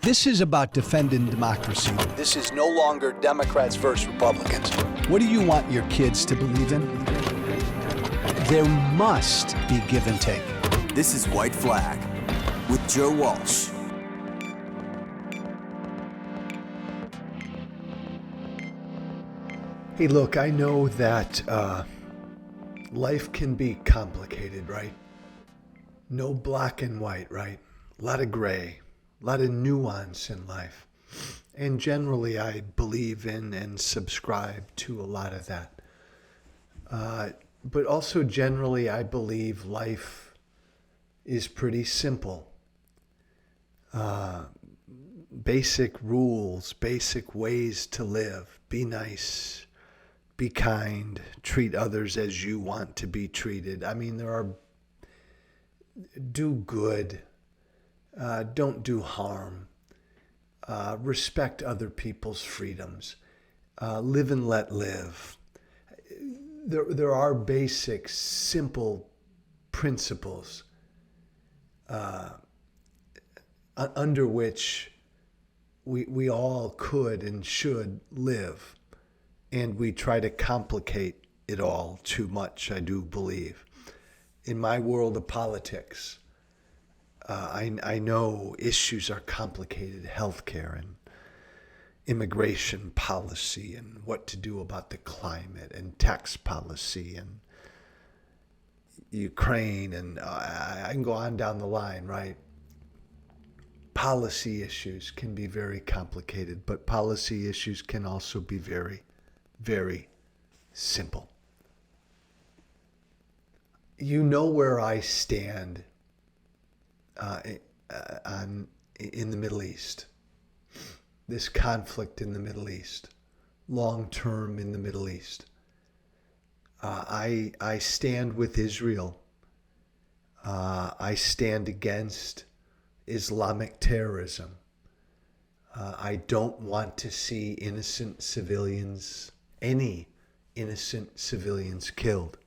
This is about defending democracy. This is no longer Democrats versus Republicans. What do you want your kids to believe in? There must be give and take. This is White Flag with Joe Walsh. Hey, look, I know that life can be complicated, right? No black and white, right? A lot of gray, a lot of nuance in life. And generally, I believe in and subscribe to a lot of that. But also generally, I believe life is pretty simple. Basic rules, basic ways to live. Be nice. Be kind, treat others as you want to be treated. I mean, do good, don't do harm, respect other people's freedoms, live and let live. There are basic, simple principles under which we all could and should live. And we try to complicate it all too much, I do believe. In my world of politics, I know issues are complicated, healthcare and immigration policy and what to do about the climate and tax policy and Ukraine, and I can go on down the line, right? Policy issues can be very complicated, but policy issues can also be very, very simple. You know where I stand in the Middle East. This conflict in the Middle East, long term in the Middle East. I stand with Israel. I stand against Islamic terrorism. I don't want to see any innocent civilians killed.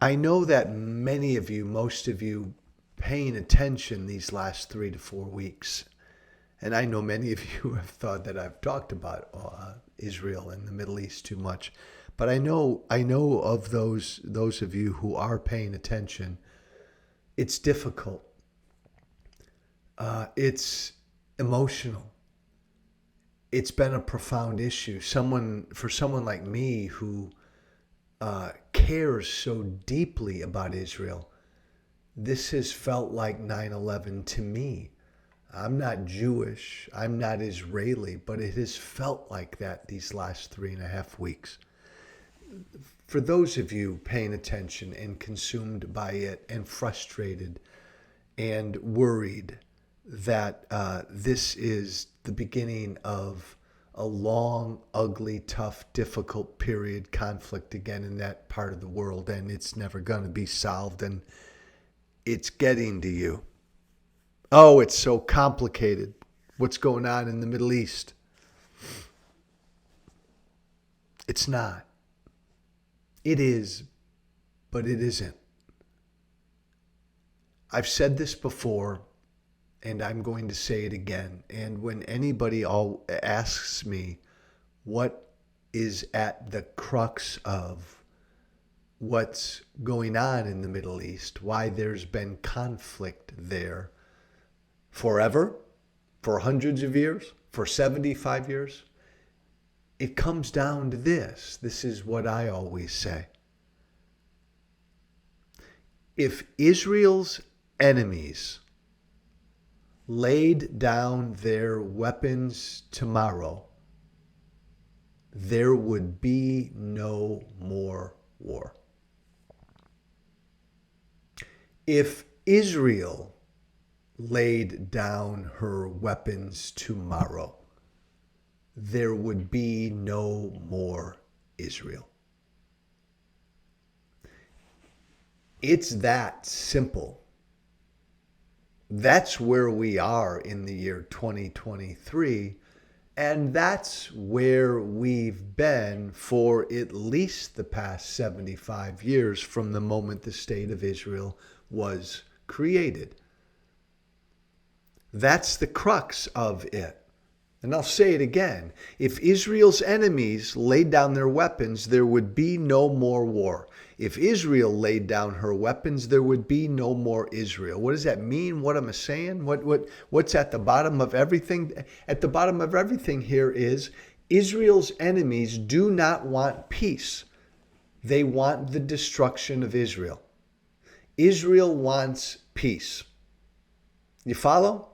I know that many of you, most of you, paying attention these last 3 to 4 weeks, and I know many of you have thought that I've talked about Israel and the Middle East too much, but I know of those of you who are paying attention. It's difficult. It's emotional. It's been a profound issue. For someone like me who cares so deeply about Israel, this has felt like 9/11 to me. I'm not Jewish, I'm not Israeli, but it has felt like that these last 3.5 weeks. For those of you paying attention and consumed by it and frustrated and worried that this is the beginning of a long, ugly, tough, difficult period, conflict again in that part of the world, and it's never going to be solved, and it's getting to you. Oh, it's so complicated. What's going on in the Middle East? It's not. It is, but it isn't. I've said this before, and I'm going to say it again. And when anybody asks me what is at the crux of what's going on in the Middle East, why there's been conflict there forever, for hundreds of years, for 75 years, it comes down to this. This is what I always say. If Israel's enemies laid down their weapons tomorrow, there would be no more war. If Israel laid down her weapons tomorrow, there would be no more Israel. It's that simple. That's where we are in the year 2023, and that's where we've been for at least the past 75 years from the moment the State of Israel was created. That's the crux of it. And I'll say it again. If Israel's enemies laid down their weapons, there would be no more war. If Israel laid down her weapons, there would be no more Israel. What does that mean? What am I saying? What's at the bottom of everything? At the bottom of everything here is Israel's enemies do not want peace. They want the destruction of Israel. Israel wants peace. You follow?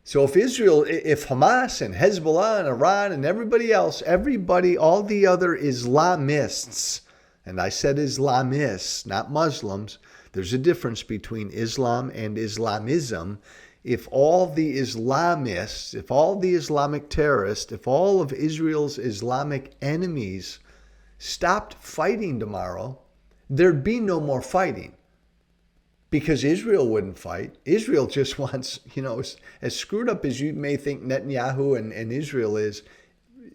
So if Hamas and Hezbollah and Iran and everybody else, all the other Islamists, and I said Islamists, not Muslims, there's a difference between Islam and Islamism. If all the Islamists, if all the Islamic terrorists, if all of Israel's Islamic enemies stopped fighting tomorrow, there'd be no more fighting. Because Israel wouldn't fight. Israel just wants, as screwed up as you may think Netanyahu and Israel is,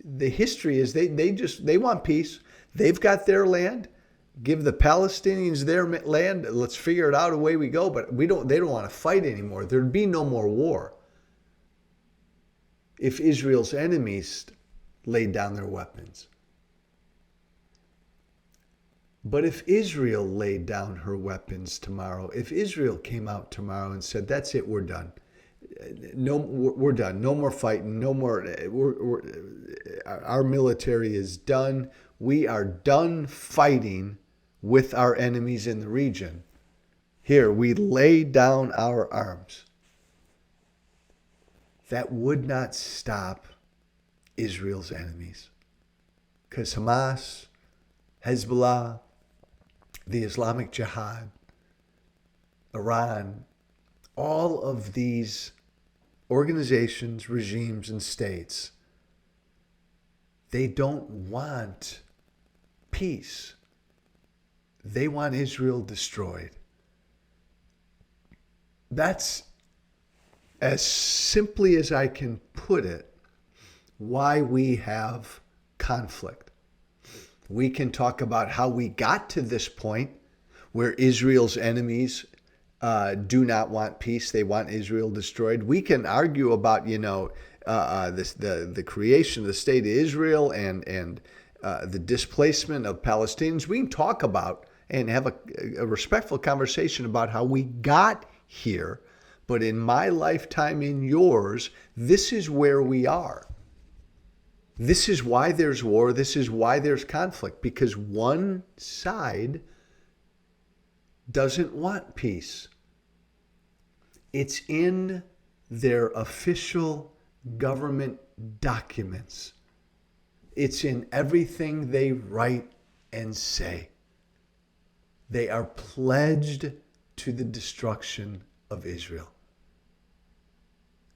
the history is they want peace. They've got their land. Give the Palestinians their land. Let's figure it out, away we go. But they don't want to fight anymore. There'd be no more war if Israel's enemies laid down their weapons. But if Israel laid down her weapons tomorrow, if Israel came out tomorrow and said, that's it, we're done. No, we're done. No more fighting. No more. Our military is done. We are done fighting with our enemies in the region. Here, we lay down our arms. That would not stop Israel's enemies. Because Hamas, Hezbollah, the Islamic Jihad, Iran, all of these organizations, regimes, and states, they don't want peace. They want Israel destroyed. That's, as simply as I can put it, why we have conflict. We can talk about how we got to this point where Israel's enemies do not want peace. They want Israel destroyed. We can argue about, the creation of the state of Israel and the displacement of Palestinians. We can talk about and have a respectful conversation about how we got here. But in my lifetime, in yours, this is where we are. This is why there's war. This is why there's conflict, because one side doesn't want peace. It's in their official government documents. It's in everything they write and say. They are pledged to the destruction of Israel.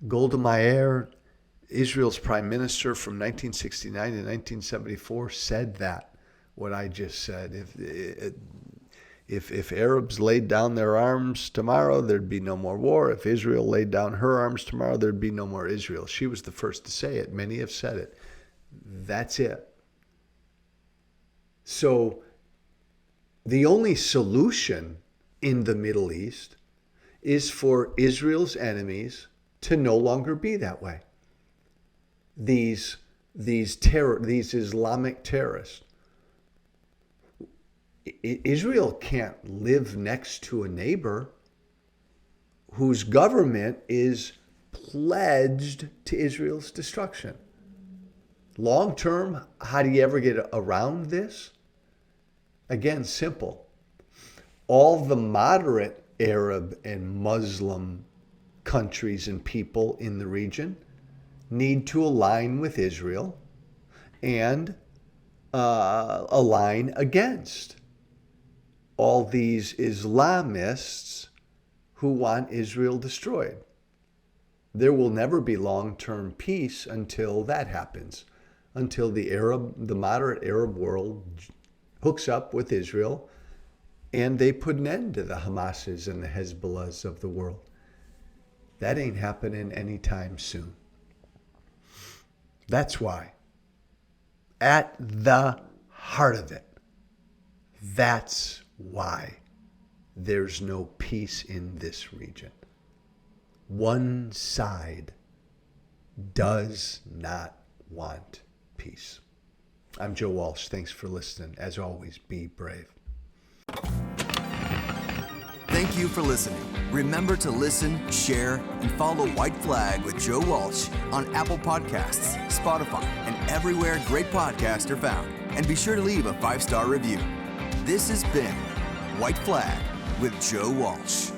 Golda Meir, Israel's prime minister from 1969 to 1974, said that, what I just said. If Arabs laid down their arms tomorrow, there'd be no more war. If Israel laid down her arms tomorrow, there'd be no more Israel. She was the first to say it. Many have said it. That's it. So the only solution in the Middle East is for Israel's enemies to no longer be that way. These Islamic terrorists. Israel can't live next to a neighbor whose government is pledged to Israel's destruction. Long term, how do you ever get around this? Again, simple. All the moderate Arab and Muslim countries and people in the region need to align with Israel and align against all these Islamists who want Israel destroyed. There will never be long-term peace until that happens, until the moderate Arab world hooks up with Israel and they put an end to the Hamases and the Hezbollahs of the world. That ain't happening anytime soon. That's why, at the heart of it, that's why there's no peace in this region. one side does not want peace. I'm Joe Walsh. Thanks for listening. As always, be brave. Thank you for listening. Remember to listen, share, and follow White Flag with Joe Walsh on Apple Podcasts, Spotify, and everywhere great podcasts are found. And be sure to leave a 5-star review. This has been White Flag with Joe Walsh.